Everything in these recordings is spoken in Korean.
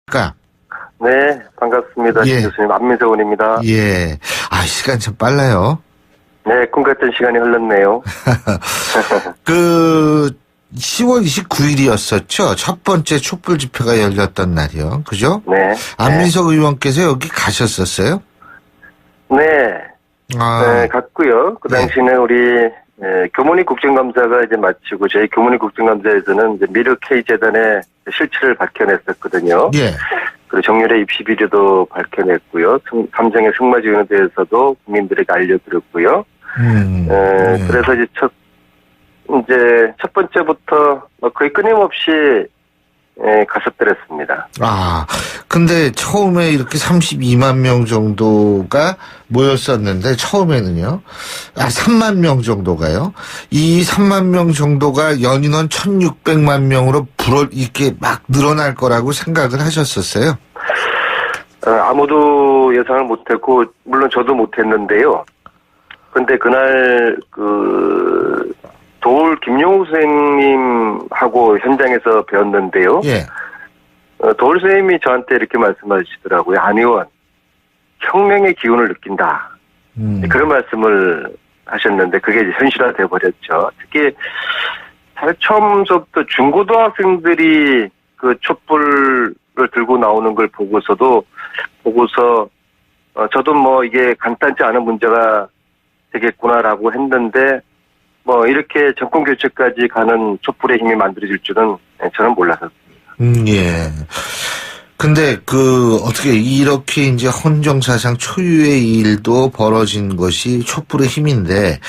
까 네, 반갑습니다. 예. 교수님, 안민석 의원입니다. 예. 시간 참 빨라요. 네, 꿈 같은 시간이 흘렀네요. 10월 29일이었었죠. 첫 번째 촛불 집회가 열렸던 날이요. 그죠? 네. 안민석 의원께서 여기 가셨었어요? 네. 아, 네, 갔고요. 그 당시는 우리 교문위 국정감사가 이제 마치고 저희 교문위 국정감사에서는 이제 미르 K 재단의 실체를 밝혀냈었거든요. 예. 그리고 정렬의 입시 비리도 밝혀냈고요. 삼성의 승마지원에 대해서도 국민들에게 알려드렸고요. 예. 그래서 이제 첫 번째부터 거의 끊임없이 갔었더랬습니다. 근데 처음에 이렇게 32만 명 정도가 모였었는데, 처음에는요. 3만 명 정도가요. 이 3만 명 정도가 연인원 1,600만 명으로 이렇게 막 늘어날 거라고 생각을 하셨었어요? 아무도 예상을 못했고, 물론 저도 못했는데요. 근데 그날 도울 김용우 선생님하고 현장에서 배웠는데요. 예. 도울 선생님이 저한테 이렇게 말씀하시더라고요. 안 의원, 혁명의 기운을 느낀다. 그런 말씀을 하셨는데 그게 이제 현실화돼 버렸죠. 특히 처음부터 중고등학생들이 그 촛불을 들고 나오는 걸 보고서 저도 뭐 이게 간단치 않은 문제가 되겠구나라고 했는데 이렇게 정권 교체까지 가는 촛불의 힘이 만들어질 줄은 저는 몰랐었습니다. 예. 근데 어떻게 이렇게 이제 헌정사상 초유의 일도 벌어진 것이 촛불의 힘인데,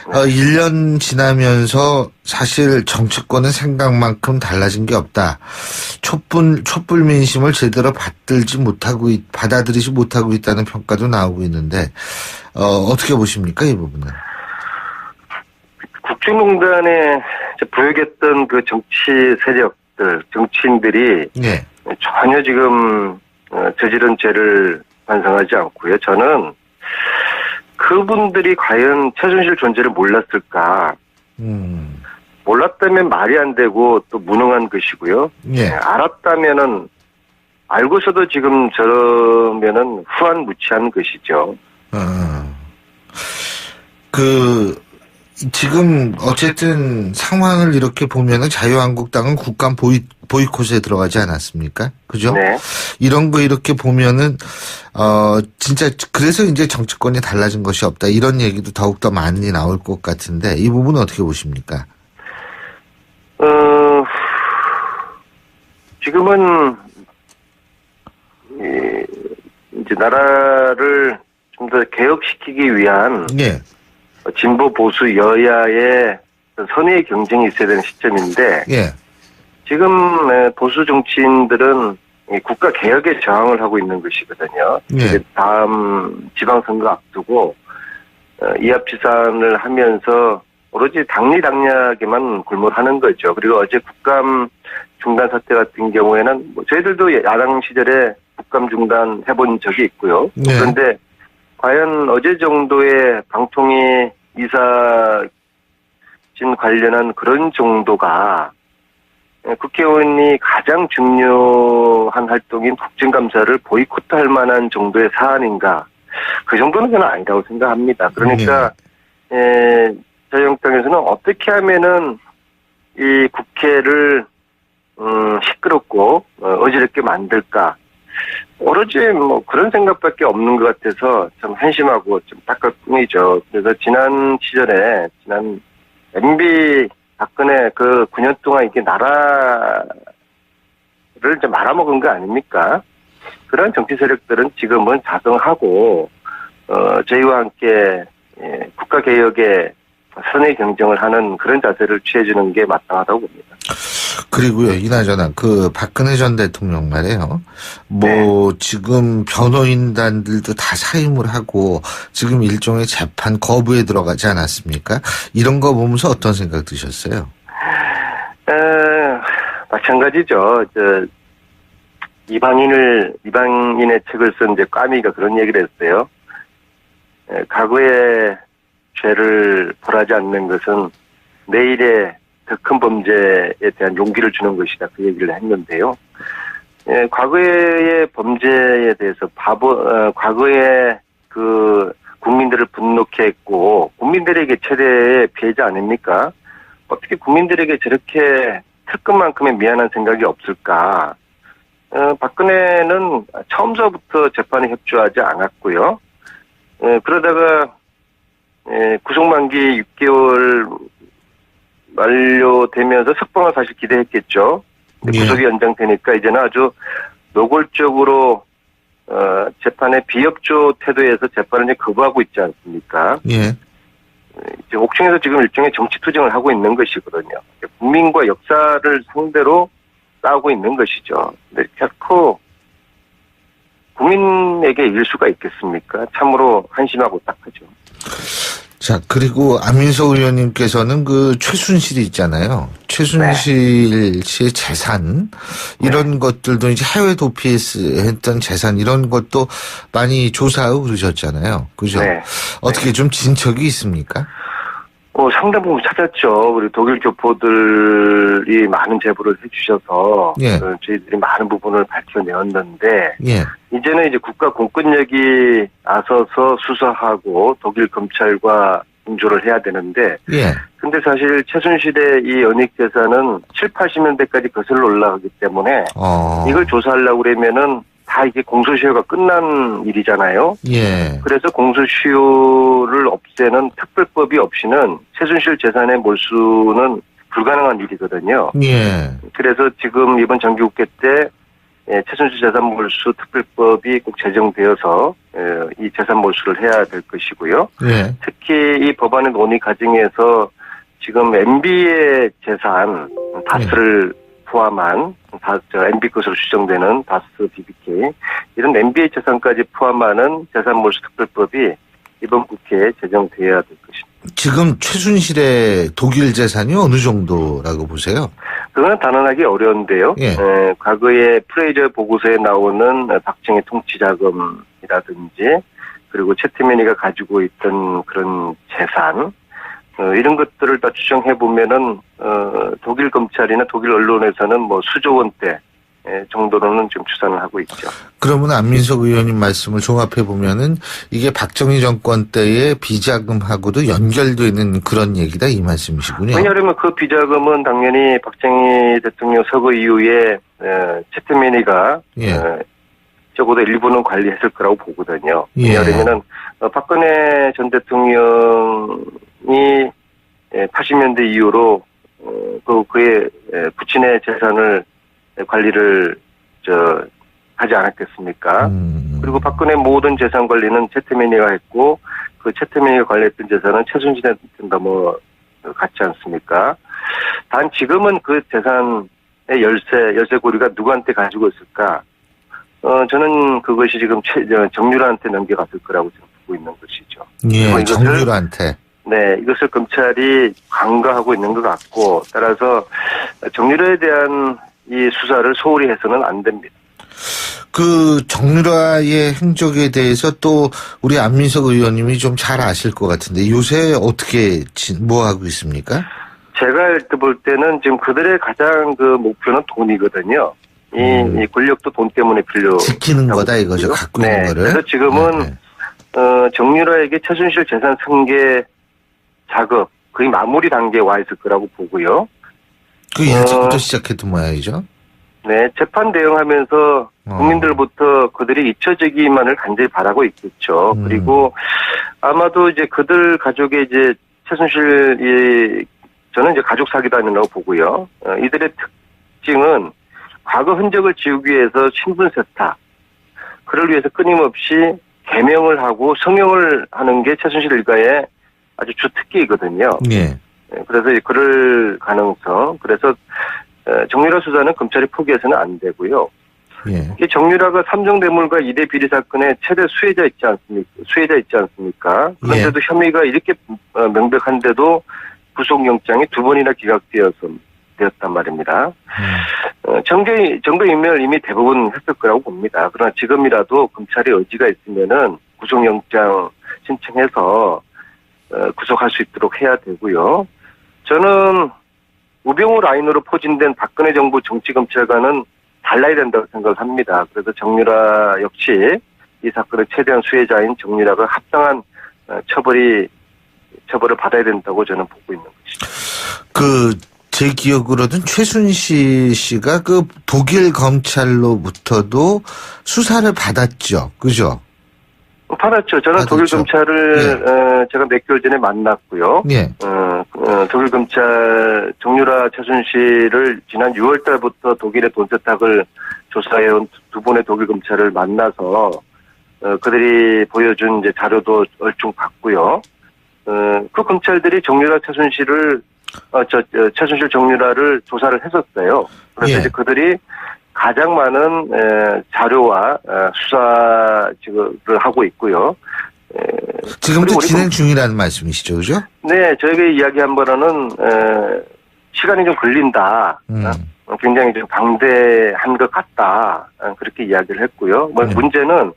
1년 지나면서 사실 정치권은 생각만큼 달라진 게 없다. 촛불 민심을 제대로 받아들이지 못하고 있다는 평가도 나오고 있는데, 어떻게 보십니까, 이 부분은? 국정농단에 부역했던 그 정치 세력들, 정치인들이 예. 전혀 지금 저지른 죄를 반성하지 않고요. 저는 그분들이 과연 최순실 존재를 몰랐을까? 몰랐다면 말이 안 되고 또 무능한 것이고요. 예. 알았다면은 알고서도 지금 저러면은 후한무치한 것이죠. 지금 어쨌든 상황을 이렇게 보면은 자유한국당은 국감 보이콧에 들어가지 않았습니까? 그죠? 네. 이런 거 이렇게 보면은 진짜 그래서 이제 정치권이 달라진 것이 없다, 이런 얘기도 더욱더 많이 나올 것 같은데, 이 부분은 어떻게 보십니까? 지금은 이제 나라를 좀 더 개혁시키기 위한 예. 진보 보수 여야의 선의의 경쟁이 있어야 되는 시점인데, 예. 지금 보수 정치인들은 국가 개혁에 저항을 하고 있는 것이거든요. 예. 다음 지방선거 앞두고 이합치산을 하면서 오로지 당리당략에만 골몰하는 거죠. 그리고 어제 국감 중단 사태 같은 경우에는 저희들도 야당 시절에 국감 중단 해본 적이 있고요. 네. 그런데 과연 어제 정도의 방통위 이사진 관련한 그런 정도가 국회의원이 가장 중요한 활동인 국정감사를 보이콧할 만한 정도의 사안인가? 그 정도는 저는 아니라고 생각합니다. 그러니까 자유한국당에서는 어떻게 하면은 이 국회를 시끄럽고 어지럽게 만들까? 오로지 그런 생각밖에 없는 것 같아서 참 한심하고 좀 딱할 뿐이죠. 그래서 지난 MB 박근혜 그 9년 동안 이게 나라를 좀 말아먹은 거 아닙니까? 그런 정치 세력들은 지금은 자성하고 저희와 함께 국가 개혁에 선의 경쟁을 하는 그런 자세를 취해주는 게 마땅하다고 봅니다. 그리고요, 이나저나 박근혜 전 대통령 말이에요. 지금 변호인단들도 다 사임을 하고 지금 일종의 재판 거부에 들어가지 않았습니까? 이런 거 보면서 어떤 생각 드셨어요? 마찬가지죠. 이방인의 책을 쓴 이제 까미가 그런 얘기를 했어요. 과거의 죄를 벌하지 않는 것은 내일의 더 큰 범죄에 대한 용기를 주는 것이다, 그 얘기를 했는데요. 예, 과거의 범죄에 대해서 과거에 그 국민들을 분노케 했고 국민들에게 최대의 피해자 아닙니까? 어떻게 국민들에게 저렇게 특급만큼의 미안한 생각이 없을까? 박근혜는 처음서부터 재판에 협조하지 않았고요. 그러다가 구속만기 6개월 만료되면서 석방을 사실 기대했겠죠. 예. 구속이 연장되니까 이제는 아주 노골적으로 재판에 비협조 태도에서 재판을 이제 거부하고 있지 않습니까? 예. 이제 옥중에서 지금 일종의 정치 투쟁을 하고 있는 것이거든요. 국민과 역사를 상대로 싸우고 있는 것이죠. 근데 결코 국민에게 이길 수가 있겠습니까? 참으로 한심하고 딱하죠. 자, 그리고 안민석 의원님께서는 그 최순실이 있잖아요. 최순실 씨의 재산, 이런 것들도 이제 해외 도피했던 재산, 이런 것도 많이 조사하고 그러셨잖아요. 그죠? 네. 어떻게 좀 진척이 있습니까? 상당 부분 찾았죠. 우리 독일 교포들이 많은 제보를 해주셔서 예. 저희들이 많은 부분을 밝혀내었는데 예. 이제는 이제 국가 공권력이 나서서 수사하고 독일 검찰과 공조를 해야 되는데 예. 근데 사실 최순실의 이 연익 재산은 7, 80년대까지 거슬러 올라가기 때문에 이걸 조사하려고 그러면은 다 이게 공소시효가 끝난 일이잖아요. 예. 그래서 공소시효를 없애는 특별법이 없이는 최순실 재산의 몰수는 불가능한 일이거든요. 예. 그래서 지금 이번 정기국회 때 최순실 재산 몰수 특별법이 꼭 제정되어서 이 재산 몰수를 해야 될 것이고요. 예. 특히 이 법안의 논의 과정에서 지금 MB의 재산 다스를 포함한 MB 것으로 추정되는 다스 BBK 이런 MB의 재산까지 포함하는 재산 몰수 특별법이 이번 국회에 제정돼야 될 것입니다. 지금 최순실의 독일 재산이 어느 정도라고 보세요? 그건 단언하기 어려운데요. 예. 과거에 프레이저 보고서에 나오는 박정희 통치 자금이라든지 그리고 최태민이가 가지고 있던 그런 재산 이런 것들을 다 추정해 보면은 독일 검찰이나 독일 언론에서는 뭐 수조 원대 정도로는 지금 추산을 하고 있죠. 그러면 안민석 의원님 말씀을 종합해 보면은 이게 박정희 정권 때의 비자금하고도 연결되어 있는 그런 얘기다 이 말씀이시군요. 왜냐하면 그 비자금은 당연히 박정희 대통령 서거 이후에 최태민이가 적어도 일부는 관리했을 거라고 보거든요. 왜냐하면은 박근혜 전 대통령이 80년대 이후로 그의 부친의 재산을 관리를 하지 않았겠습니까? 그리고 박근혜 모든 재산 관리는 최태민이가 했고 그 최태민이가 관리했던 재산은 최순실한테 넘어갔지 않습니까? 단 지금은 그 재산의 열쇠 고리가 누구한테 가지고 있을까? 저는 그것이 지금 정유라한테 넘겨갔을 거라고 보고 있는 것이죠. 예, 정유라한테. 네, 이것을 검찰이 간과하고 있는 것 같고 따라서 정유라에 대한 이 수사를 소홀히 해서는 안 됩니다. 그 정유라의 행적에 대해서 또 우리 안민석 의원님이 좀 잘 아실 것 같은데 요새 어떻게 뭐 하고 있습니까? 제가 볼 때는 지금 그들의 가장 그 목표는 돈이거든요. 이 권력도 돈 때문에 지키는 거다 이거죠. 갖고 있는 거를. 그래서 지금은 정유라에게 최순실 재산 승계 작업 거의 마무리 단계에 와 있을 거라고 보고요. 그 예측부터 시작했던 모양이죠. 네, 재판 대응하면서 국민들부터 그들이 잊혀지기만을 간절히 바라고 있겠죠. 그리고 아마도 이제 그들 가족의 이제 최순실이 저는 이제 가족 사기단이라고 보고요. 이들의 특징은 과거 흔적을 지우기 위해서 신분 세탁, 그를 위해서 끊임없이 개명을 하고 성형을 하는 게 최순실 일가의 아주 주특기이거든요. 예. 그래서 그럴 가능성, 그래서 정유라 수사는 검찰이 포기해서는 안 되고요. 예. 정유라가 삼성대물과 이대 비리 사건의 최대 수혜자 있지 않습니까? 그런데도 혐의가 이렇게 명백한데도 구속영장이 2번이나 기각되었단 말입니다. 정도인멸 이미 대부분 했을 거라고 봅니다. 그러나 지금이라도 검찰의 의지가 있으면은 구속영장 신청해서 구속할 수 있도록 해야 되고요. 저는 우병우 라인으로 포진된 박근혜 정부 정치검찰관은 달라야 된다고 생각을 합니다. 그래서 정유라 역시 이 사건의 최대한 수혜자인 정유라가 합당한 처벌을 받아야 된다고 저는 보고 있는 것이죠. 제 기억으로는 최순실 씨가 그 독일 검찰로부터도 수사를 받았죠. 그죠? 받았죠. 저는 받았죠. 독일 검찰을 제가 몇 개월 전에 만났고요. 예. 독일 검찰 정유라 최순실을 지난 6월 달부터 독일의 돈 세탁을 조사해온 두 분의 독일 검찰을 만나서 그들이 보여준 이제 자료도 얼충 봤고요. 그 검찰들이 정유라 최순실을 최순실 정유라를 조사를 했었어요. 그래서 예. 이제 그들이 가장 많은 자료와 수사를 하고 있고요. 지금도 그리고 우리 진행 중이라는 말씀이시죠, 그죠? 네, 저희가 이야기한 바로는 시간이 좀 걸린다. 굉장히 좀 방대한 것 같다. 그렇게 이야기를 했고요. 네. 문제는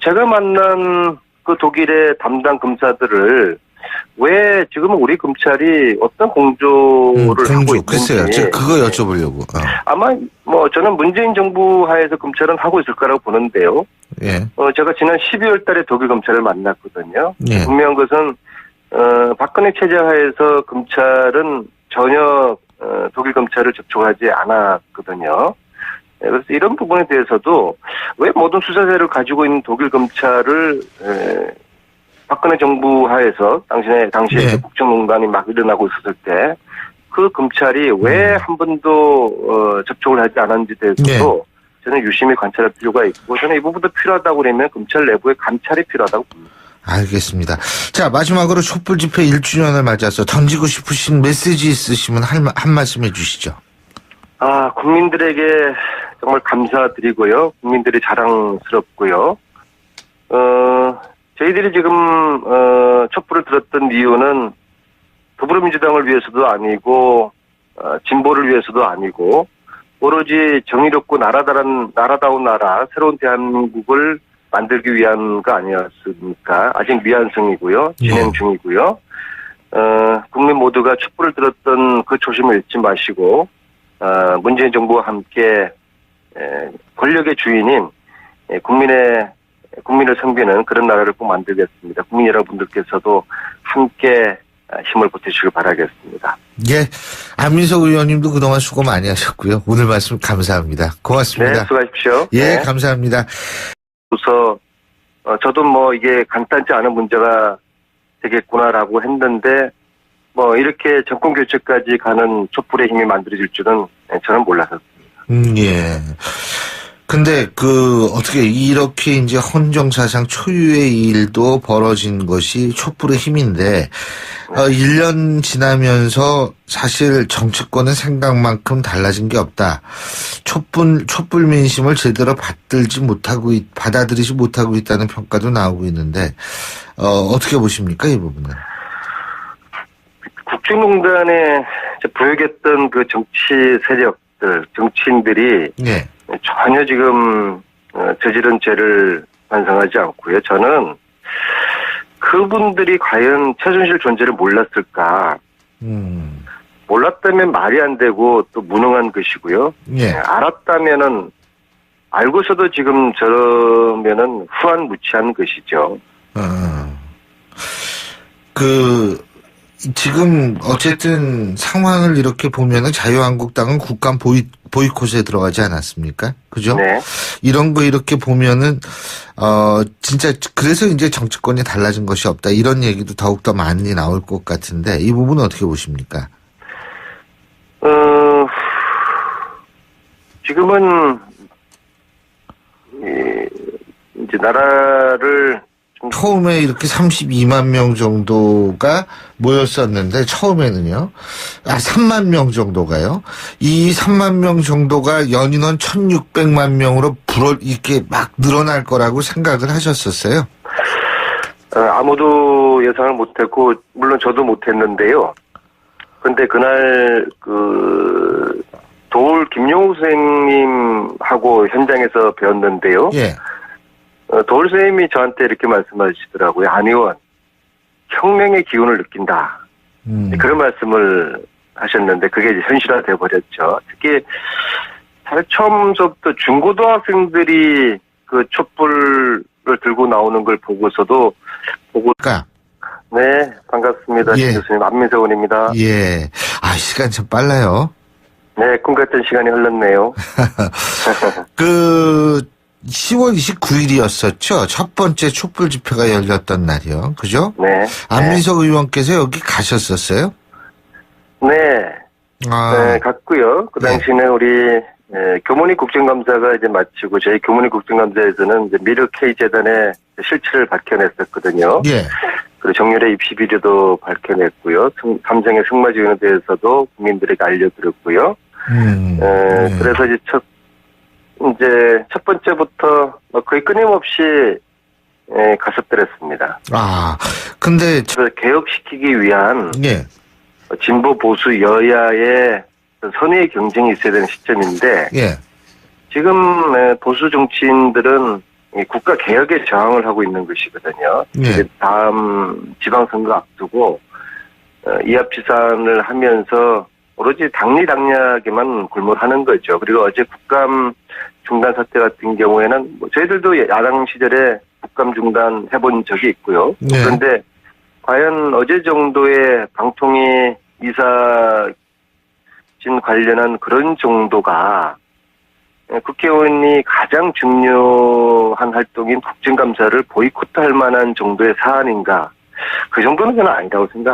제가 만난 그 독일의 담당 검사들을 왜 지금은 우리 검찰이 어떤 공조를 하고 있는지. 글쎄요. 제가 그거 여쭤보려고. 아마 저는 문재인 정부 하에서 검찰은 하고 있을 거라고 보는데요. 예. 제가 지난 12월 달에 독일 검찰을 만났거든요. 예. 분명한 것은 박근혜 체제 하에서 검찰은 전혀 독일 검찰을 접촉하지 않았거든요. 그래서 이런 부분에 대해서도 왜 모든 수사자를 가지고 있는 독일 검찰을 박근혜 정부 하에서 당시에 네. 국정농단이 막 일어나고 있었을 때 그 검찰이 왜 한 번도 접촉을 하지 않았는지 대해서도 저는 유심히 관찰할 필요가 있고 저는 이 부분도 필요하다고 그러면 검찰 내부의 감찰이 필요하다고 봅니다. 알겠습니다. 자, 마지막으로 촛불 집회 1주년을 맞아서 던지고 싶으신 메시지 있으시면 한 말씀 해주시죠. 국민들에게 정말 감사드리고요. 국민들이 자랑스럽고요. 저희들이 지금 촛불을 들었던 이유는 더불어민주당을 위해서도 아니고 진보를 위해서도 아니고 오로지 정의롭고 나라다운 나라 새로운 대한민국을 만들기 위한 거 아니었습니까? 아직 미완성이고요. 진행 중이고요. 국민 모두가 촛불을 들었던 그 초심을 잃지 마시고 문재인 정부와 함께 권력의 주인인 국민을 섬기는 그런 나라를 꼭 만들겠습니다. 국민 여러분들께서도 함께 힘을 보태주시길 바라겠습니다. 예. 안민석 의원님도 그동안 수고 많이 하셨고요. 오늘 말씀 감사합니다. 고맙습니다. 네, 수고하십시오. 예, 네. 감사합니다. 그래서 저도 이게 간단치 않은 문제가 되겠구나라고 했는데 이렇게 정권 교체까지 가는 촛불의 힘이 만들어질 줄은 저는 몰랐었습니다. 예. 근데 어떻게 이렇게 이제 헌정사상 초유의 일도 벌어진 것이 촛불의 힘인데 1년 지나면서 사실 정치권은 생각만큼 달라진 게 없다. 촛불 민심을 제대로 받아들이지 못하고 있다는 평가도 나오고 있는데 어떻게 보십니까, 이 부분은? 국정농단에 부역했던 그 정치 세력들, 정치인들이 예. 전혀 지금 저지른 죄를 반성하지 않고요. 저는 그분들이 과연 최순실 존재를 몰랐을까? 몰랐다면 말이 안 되고 또 무능한 것이고요. 예. 알았다면은 알고서도 지금 저러면은 후한무치한 것이죠. 지금 어쨌든 상황을 이렇게 보면은 자유한국당은 국감 보이콧에 들어가지 않았습니까? 그죠? 네. 이런 거 이렇게 보면은 진짜 그래서 이제 정치권이 달라진 것이 없다 이런 얘기도 더욱더 많이 나올 것 같은데 이 부분은 어떻게 보십니까? 지금은 이제 나라를 처음에 이렇게 32만 명 정도가 모였었는데 처음에는요. 3만 명 정도가요. 이 3만 명 정도가 연인원 1,600만 명으로 이렇게 막 늘어날 거라고 생각을 하셨었어요. 아무도 예상을 못했고 물론 저도 못했는데요. 근데 그날 도울 김용우 선생님하고 현장에서 배웠는데요. 예. 도울 선생님이 저한테 이렇게 말씀하시더라고요. 안 의원, 혁명의 기운을 느낀다. 그런 말씀을 하셨는데 그게 이제 현실화되어 버렸죠. 특히 사실 처음부터 중고등학생들이 그 촛불을 들고 나오는 걸 보고서도 그러니까 네, 반갑습니다. 예. 신 교수님, 안민석원입니다. 예. 시간 참 빨라요. 네, 꿈 같은 시간이 흘렀네요. 10월 29일이었었죠. 첫 번째 촛불 집회가 열렸던 날이요. 그죠? 네. 안민석 의원께서 여기 가셨었어요? 네. 네, 갔고요. 그 당시는 우리 교문위 국정감사가 이제 마치고 저희 교문위 국정감사에서는 이제 미르 K 재단의 실체를 밝혀냈었거든요. 예. 그리고 정렬의 입시 비리도 밝혀냈고요. 삼성의 승마 지원에 대해서도 국민들에게 알려드렸고요. 그래서 이제 첫 번째부터 거의 끊임없이 가섭들었습니다. 근데 그래서 개혁시키기 위한 예. 진보 보수 여야의 선의의 경쟁이 있어야 되는 시점인데 예. 지금 보수 정치인들은 이 국가 개혁에 저항을 하고 있는 것이거든요. 예. 다음 지방선거 앞두고 이합지산을 하면서 오로지 당리당략에만 골몰하는 거죠. 그리고 어제 국감 중단 사태 같은 경우에는 저희들도 야당 시절에 국감 중단 해본 적이 있고요. 네. 그런데 과연 어제 정도의 방통위 이사진 관련한 그런 정도가 국회의원이 가장 중요한 활동인 국정감사를 보이콧할 만한 정도의 사안인가? 그 정도는 저는 아니라고 생각합니다.